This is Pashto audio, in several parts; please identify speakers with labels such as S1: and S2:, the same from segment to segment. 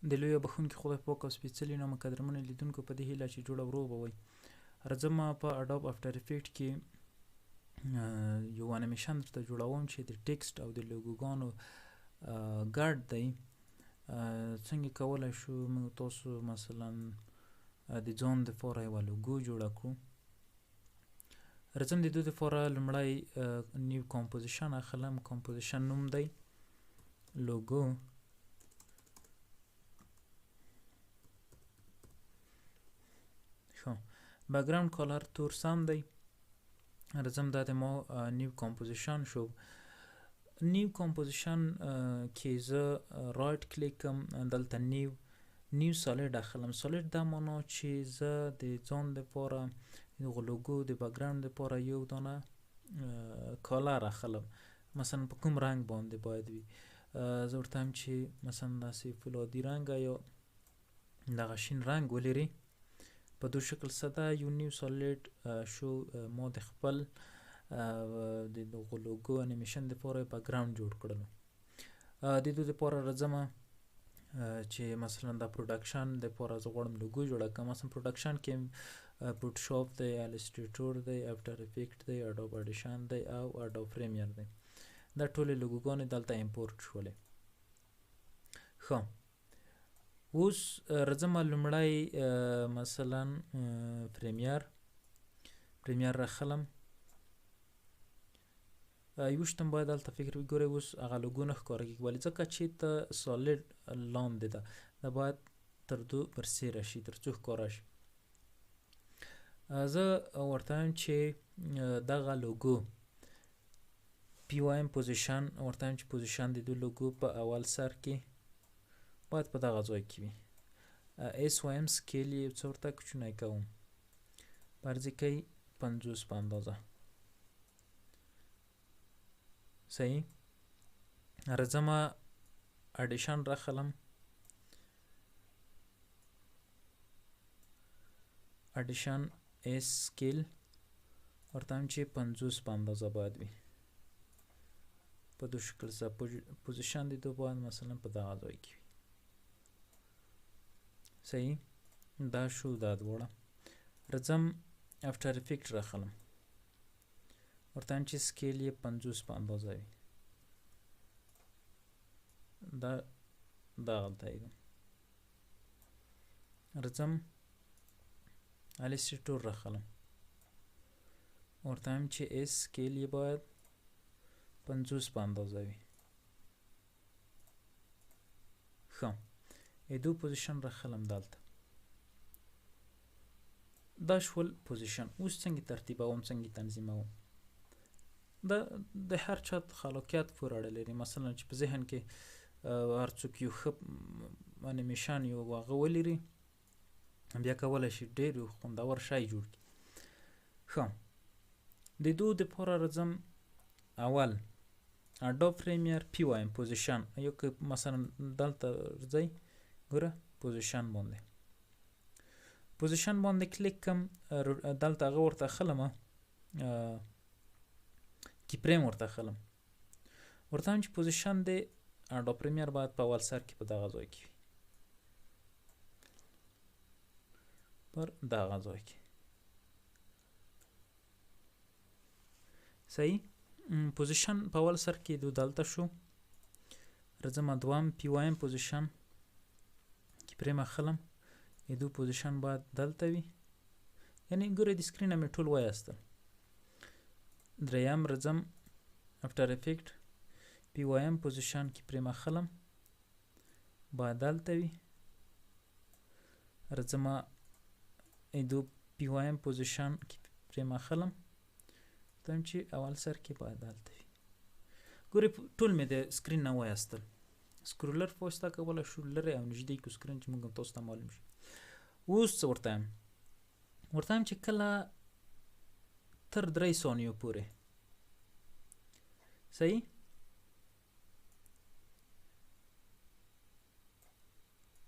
S1: د لوی بخونکي خدای پاک او سپېڅلي نامه قدرمنو لیدونکو په دې هیله چې جوړه ورو به وي. راځم په اډوب افټر افیکټ کې یو انیمیشن درته جوړوم چې د ټیکسټ او د لوګوګانو ګډ دی. څنګه کولای شو موږ تاسو مثلا د ځان دپاره یوه لوګو جوړه کړو. راځم د دوی دپاره لومړی نیو کمپوزیشن اخلم. کمپوزیشن نوم دی لوګو. بکګراوند کالر تور سم دی. راځم دا د ما نیو کمپوزیشن شو. نیو کمپوزیشن کې زه رایټ کلیک کوم، دلته نیو سالیډ اخلم. سالیډ دا معنا چې زه د ځان دپاره دغه لوګو د بکګراوند دپاره یو دانه کالر اخلم. مثلا په کوم رنګ باندې باید وي. زه ورته وایم چې مثلا داسې فولادي رنګ یا دغه شین رنګ ولري. په دو شکل ساده یو نیو سالیډ شو ما د خپل د دغه لوګو انیمیشن دپاره بکګراوند جوړ کړلو. د دوی دپاره راځم چې مثلا د پروډکشن دپاره زه غواړم لوګو جوړه کړم. مثلا پروډکشن کې فوټوشاپ دی، السټریټور دی، افټر افیکټ دی، اډوب اډیشن دی او اډوب پریمیر دی. دا ټولې لوګوګانې دلته امپورټ شولې. ښه، اوس راځم لومړی مثلا پریمیر راخلم. یو شتم باید دلته فکر وګورئ. اوس هغه لوګو نه ښکاره کېږي، ولې؟ ځکه چې ته سالیډ لاندې ده، دا باید تر دو برسېره شي تر څو ښکاره شي. زه ورته وایم چې دغه لوګو پی وایم پوزیشن، ورته وایم چې پوزیشن د دو لوګو په اول سر کې باید په دغه ځای کې وي. اس وایم سکیل یې څه ورته کوچنی کوم، فرض کوي 50 په اندازه. صحیح. راځم اډیشن راخلم. اډیشن اس سکیل ورته وایم چې 50 په اندازه باید وي. په دو شکل سره پوزیشن د دو باید مثلا په دغه ځای کې وي. صحیح. دا شو دا دواړه. راځم افټر افیکټ راخلم. ورته وایم چې سکیل یې 50 په اندازه وي. دا غلطه ایږدم. راځم السټریټور راخلم. ورته وایم چې اس سکیل یې باید 50 په اندازه وي. ښه، دو پوزیشن راخلم دلته. دا شول پوزیشن. اوس څنګه ترتیبوم، څنګه تنظیموم؟ د هر چا خلاقیت پورې اړه لري. مثلا چې په ذهن کې هر څوک یو ښه انیمیشن یو هغه ولري، بیا کولی شي ډېر خوندور شی جوړ کړي. ښه، د دو دپاره راځم اول اډوب پریمیر پی وایم پوزیشن. یو که مثلا دلته ځئ، ګوره پوزیشن باندې کلیک کم. دلته هغه ورته اخلم، کی پریم ورته اخلم. ورته وایم چې پوزیشن د اډوب پریمیر باید په اول سر کې په دغه ځای کې وي، پر دغه ځای کې. صحیح. پوزیشن په اول سر کې دو دلته شو. راځم دوام پی وایم پوزیشن کی پریم اخلم. دو پوزیشن باید دلته وي، یعنی ګوره د سکرین مې ټول وایستل. دریم راځم افټر افیکټ پی وایم پوزیشن کی پریم اخلم، باید دلته وي. راځم دو پی وایم پوزیشن کی پریم اخلم، تم چې اول سر کې باید دلته وي. ګوره ټول مې د سکرین نه وایستل. سکرولر پوسته کولی شو لرې او نږدې کو سکرین چې موږ تاسو ته معلوم شي. اوس څه ورته وایم؟ ورته وایم چې کله تر 3 ثانیو پورې. صحیح.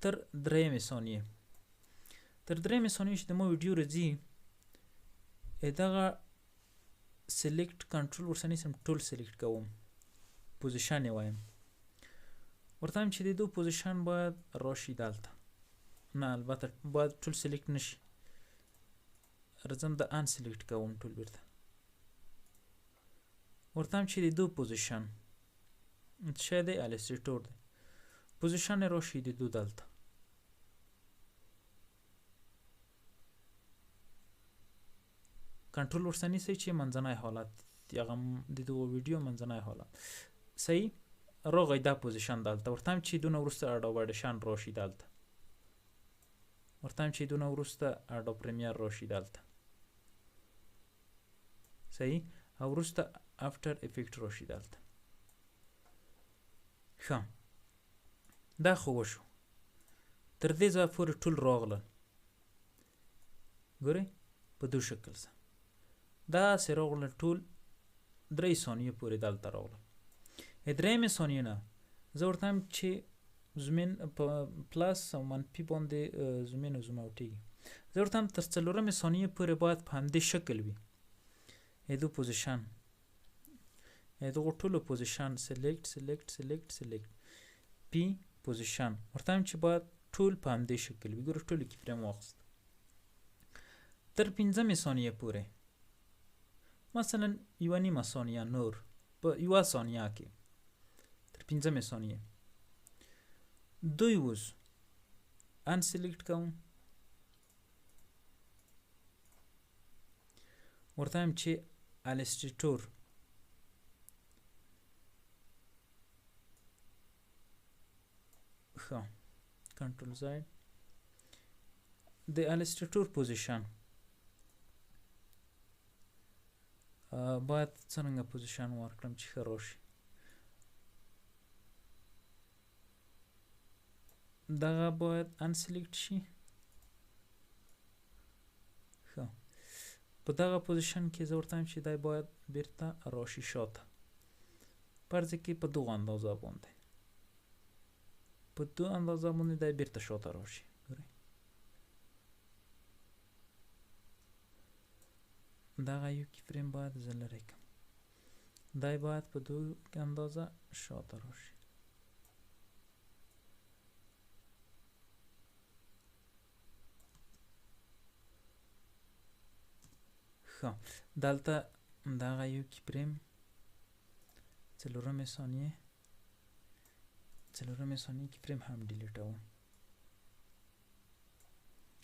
S1: تر 3 ثانیې چې د ما ویډیو راځي، دغه سلیکټ کنټرول ورسره نیسم، ټول سلیکټ کوم، پوزیشن یې وایم. ورته وایم چې د دو پوزیشن باید راشي دلته نه البته باید ټول سلیکټ نشي راځم د ان سلیکټ کوم ټول بیرته ورته وایم چې د دو پوزیشن څه دی الستریټور دی پوزیشن راشي د دو دلته کنټرول ورسنی سي چې منځنی حالت هغه د دو ویډیو منځنی حالت صحیح راغی دا پوزیشن دلته ورته وایم چې دونه وروسته اډوبیشن راشي دلته ورته وایم چې دونه وروسته اډو پریمیر راشي دلته صحیح او وروسته افتر افیکټ راشي دلته ښه دا خو وشو تر دې ځایه پورې ټول راغلل ګورئ په دو شکل سره داسې راغلل ټول 3 ثانیې پورې دلته راغلل درېیمې ثانیې نه زه ورته وایم چې زومین په پلس او منفي باندې زومین او زوم اوټېږي زه ورته وایم تر 4مې ثانیې پورې باید په همدې شکل وي دو پوزیشن دغو ټولو پوزیشن سلیکټ پی پوزیشن ورته وایم چې باید ټول په همدې شکل وي ګوره ټولو کې فریم واخیست تر 5مې ثانیې پورې مثلا 1.5 ثانیه نور په 1 ثانیه کې تر 5مې ثانیې دوی اوس ان سلیکټ کوم ورته وایم چې الستریټور ښه کنټرول زد د الستریټور پوزیشن باید څنګه پوزیشن ورکړم چې ښه راشي دغه باید ان سلیکټ شي ښه په دغه پوزیشن کې زه ورته وایم چې دی باید بیرته راشي شاته فرض کې په دغه اندازه باندې دی بیرته شاته راشي دغه یو کی فریم باید زه لرې کړم دی باید په دغه اندازه شاته راشي دلته دغه یو کی فریم 4مې ثانیې کی فریم هم ډیلیټوم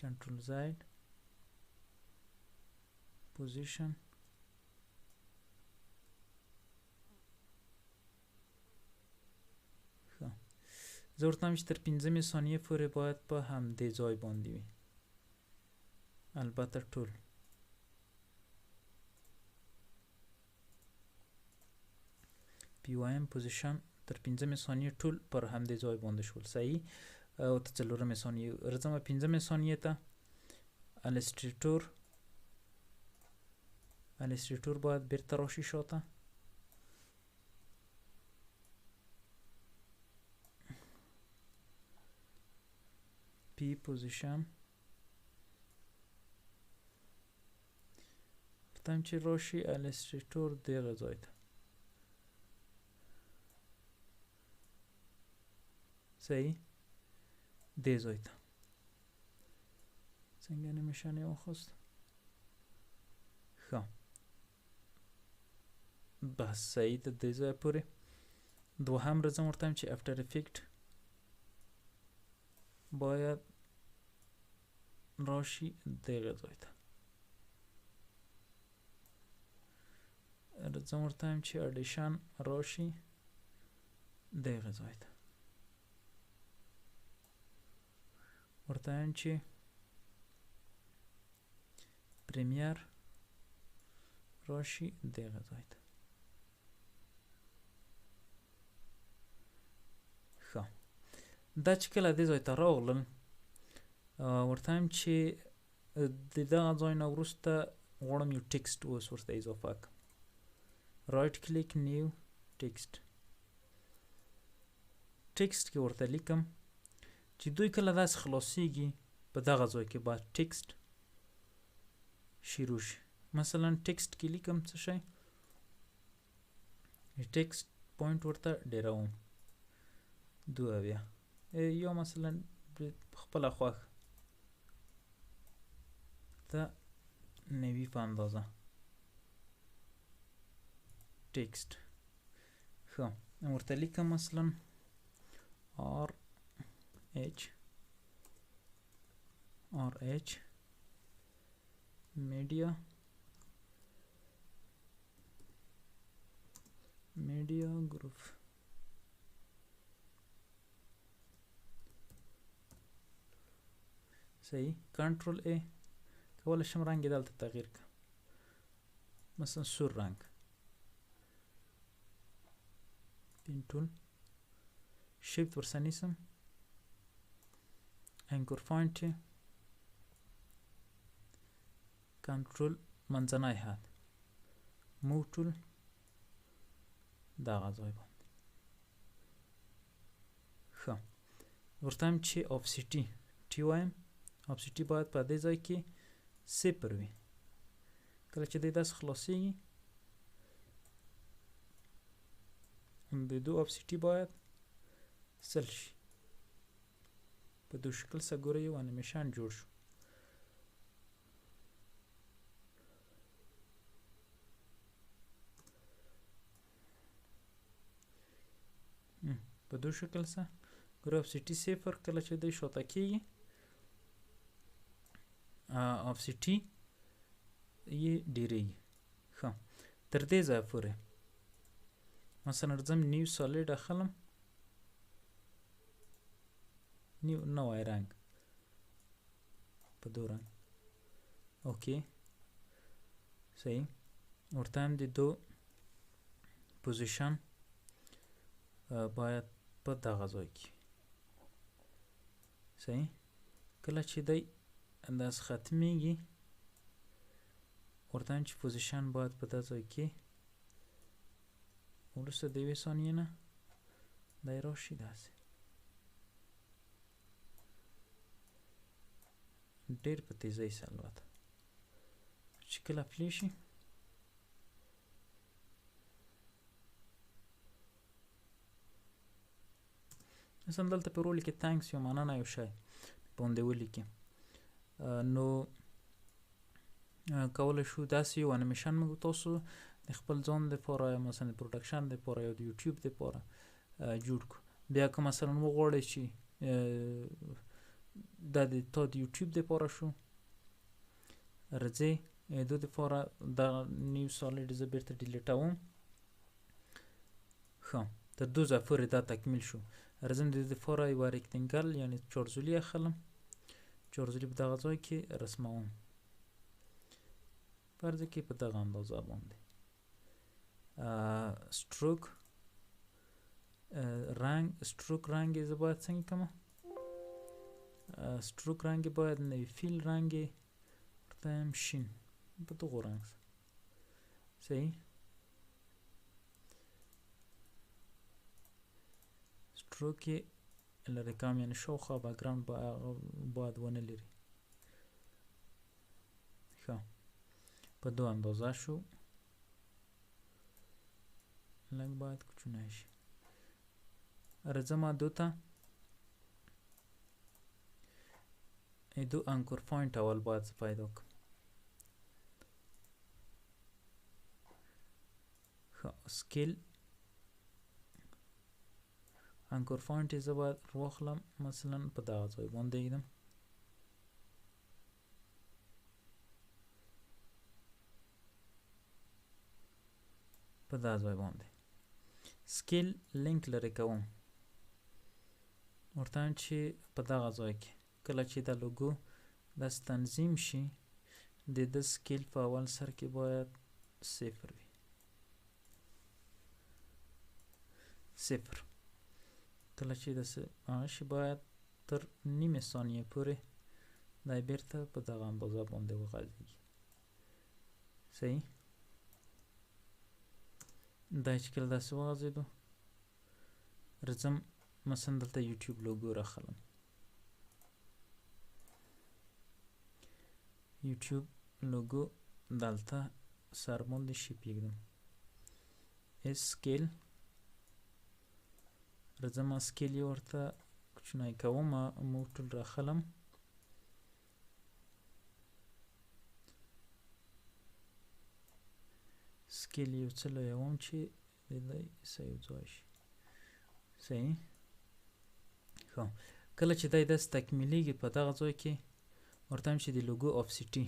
S1: کنټرول زد پوزیشن زه ورته وایم چې تر 5مې ثانیې پورې باید په همدې ځای باندې وي البته ټول پی وایم پوزیشن تر 5مې ثانیې ټول پر همدې ځای باندې شول صحیح او تر 4مې ثانیې راځم 5مې ثانیې ته الستریټور باید بیرته راشي شاته پی پوزیشن ورته وایم چې راشي الستریټور دغه ځای ته صحیح دې ځای ته څنګه انیمیشن یې واخیست ښه بس صحیح د دې ځای پورې دوهم راځم ورته وایم چې افتر افیکټ باید راشي دغه ځای ته راځم ورته وایم چې اډیشن راشي دغه ځای ته ورته وایم چې پریمیر راشي دغه ځای ته ښه دا چې کله دې ځای ته راغلل ورته وایم چې د دغه ځای نه وروسته غواړم یو ټکسټ اوس ورته اضافه کړم رایټ کلیک نیو ټکسټ کې ورته لیکم چې دوی کله داسې خلاصیږي په دغه ځای کې باید ټکسټ شروع شي مثلا ټکسټ کې لیکم څه شی ټکسټ پوینټ ورته ډیروم دوه بیا یا مثلا خپل خوښ ته نوی په اندازه ټیکسټ ښه ورته لیکم مثلا RH media group صحیح کنټرول A کولای شم رنګ دلته تغییر کړم مثلا سور رنګ پین ټول شیفت ورسنیسم انکور فاینټ کنټرول منځنی حد موو ټول دغه ځای باندې ښه ورته هم چې آفسیټي ټي وایم آفسیټي باید په دې ځای کې صفر وي کله چې دی داسې خلاصیږي د دو آفسیټي باید سل شي په دو شکل سره ګوره یو انیمیشن جوړ شو په دو شکل سره ګوره آفسیټي صفر کله چې دی شاته کیږي آفسیټي یې ډیریږي ښه تر دې ځایه پورې مثلا ځم نیو سالیډ اخلم نیو نوی رنګ په دو رنګ اوکې صحیح ورته هم د دو پوزیشن باید په دغه ځای کې صحیح کله چې دی داس ختمیږي ورته هم چې پوزیشن باید په دغه ځای کې وروسته د یوې ثانیې نه دی راشي داسې ډېر په تیزۍ سره البته چې کله پلی شي مثلا دلته په رول کې تانکس یا مننه یو شی باندې ولیکي نو کولی شو داسې یو انیمیشن موږ تاسو د خپل ځان دپاره یا مثلا د پروډکشن دپاره یا د یوټیوب دپاره جوړ کړو بیا که مثلا وغواړئ چې دا د تا د یوټیوب دپاره شو راځئ دو دپاره دغه نیو سالیډ زه بیرته ډیلیټوم ښه تر دو ځایه پورې دا تکمیل شو راځم د دې دپاره یوه ریکتینګل یعنې چارزولي اخلم چارزولي په دغه ځای کې رسموم فرض کې په دغه اندازه باندې ستروک رنګ ستروک رنګ یې زه باید څنګه کړم ستروک رنګ یې باید نوی فیل رنګ یې ورته یم شین په دغو رنګ صحیح ستروک یې لرې کړم یعنې شاوخوا بکګراوند باید ونه لري ښه په دو اندازه شو لږ باید کوچنی شي راځم دو ته دو انکور پوینټ اول باید زه پیدا کړم ښه سکیل انکور پوینټ یې زه باید واخلم مثلا په دغه ځای باندې ایږدم په دا ځای باندې سکیل لینک لرې کوم ورته هم چې په دغه ځای کې کله چې دا لوګو داسې تنظیم شي د ده سکیل په اول سر کې باید صفر وي صفر کله چې داسې شي باید تر نیمې ثانیې پورې دا بیرته په دغه اندازه باندې وغځېږي صحیح دا چې کله داسې وغځېدو راځم مثلا دلته یوټیوب لوګو راخلم یوټیوب لوګو دلته سر باندې شیپ ایږدم اسکیل راځم سکیل یې ورته کوچنی کوم موټل راخلم سکیل یو څه لویوم چې دی سیو ځای شي صحیح ښه کله چې دی داسې تکمیلیږي په دغه ځای کې ورته وایم چې د لوګو افسیټي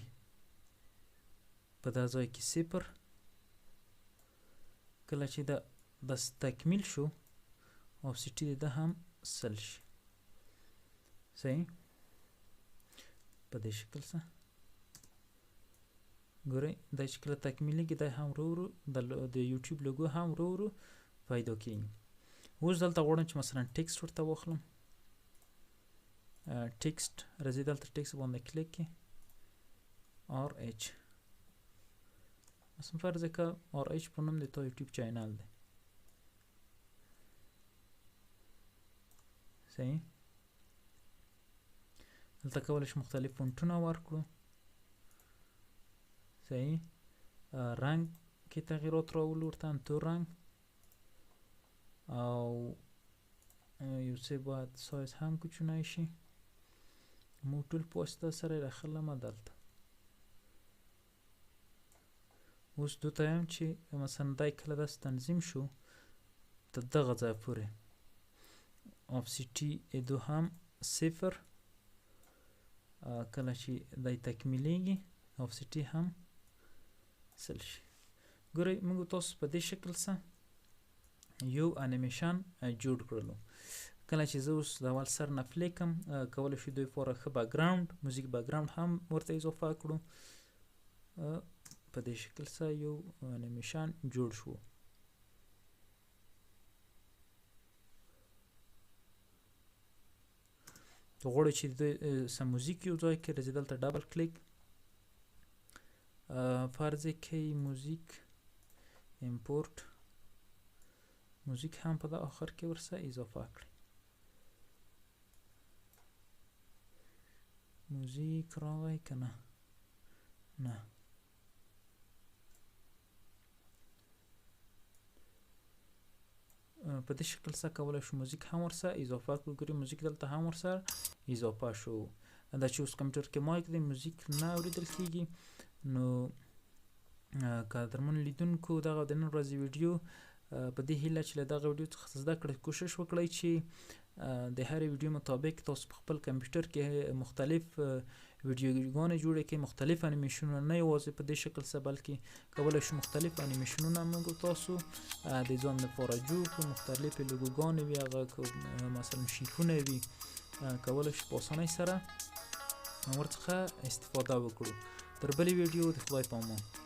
S1: په دغه ځای کې 0 کله چې دا داسې تکمیل شو افسیټي د ده هم 100 شي صحیح په دې شکل سره ګورئ دا چې کله تکمیلیږي دا هم ورو ورو د یوټیوب لوګو هم ورو ورو پیدا کېږي اوس دلته غواړم چې مثلا ټکسټ ورته واخلم ټکسټ راځي دلته ټکسټ باندې کلیک کړئ RH مثلا فرض که RH په نوم د تا یوټیوب چینل دی صحیح دلته کولی شو مختلف فونټونه ورکړو صحیح رنگ کې تغییرات راولو ورته تور رنگ او یو څه باید سایز هم کوچنی شي موټول په واسطه سره راخلم دلته اوس دوی ته وایم چې مثلا دی کله داسې تنظیم شو تر دغه ځای پورې افسیټي دو هم 0 کله چې دی تکمیلیږي افسیټي هم 100 شي ګورئ موږ تاسو په دې شکل سره یو انیمیشن جوړ کړلو کله چې زه اوس د اول سر نه پلی کړم کولی شو دوی لپاره ښه بیکګراوند موزیک بیکګراوند هم ورته اضافه کړو په دې شکل سره یو انیمیشن جوړ شو ته غواړئ چې سم موزیک یو ځای کې راځي دلته ډبل کلیک فرض کړئ موزیک امپورټ موزیک هم په د آخر کې ورسره اضافه کړئ موزیک راغی که نه نه په دې شکل سره کولی شو موزیک هم ورسره اضافه کړو ګورئ موزیک دلته هم ورسره اضافه شو دا چې اوس کمپیوټر کې مایک دی موزیک نه اورېدل کېږي نو قدرمن لیدونکو دغه د نن ورځې ویډیو په دې هیله چې له دغه ویډیو څخه زده کړئ کوشش وکړئ چې د هرې ویډیو مطابق تاسو په خپل کمپیوټر کې مختلف ویډیوګانې جوړې کړئ مختلف انیمیشنونه نه یوازې په دې شکل سره بلکې کولی شو مختلف انیمیشنونه موږ تاسو د ځان لپاره جوړ کړو مختلفې لوګوګانې وي هغه مثلا شیپونه وي کولی شو په اسانۍ سره ورڅخه استفاده وکړو تر بلې ویډیو د خدای په امان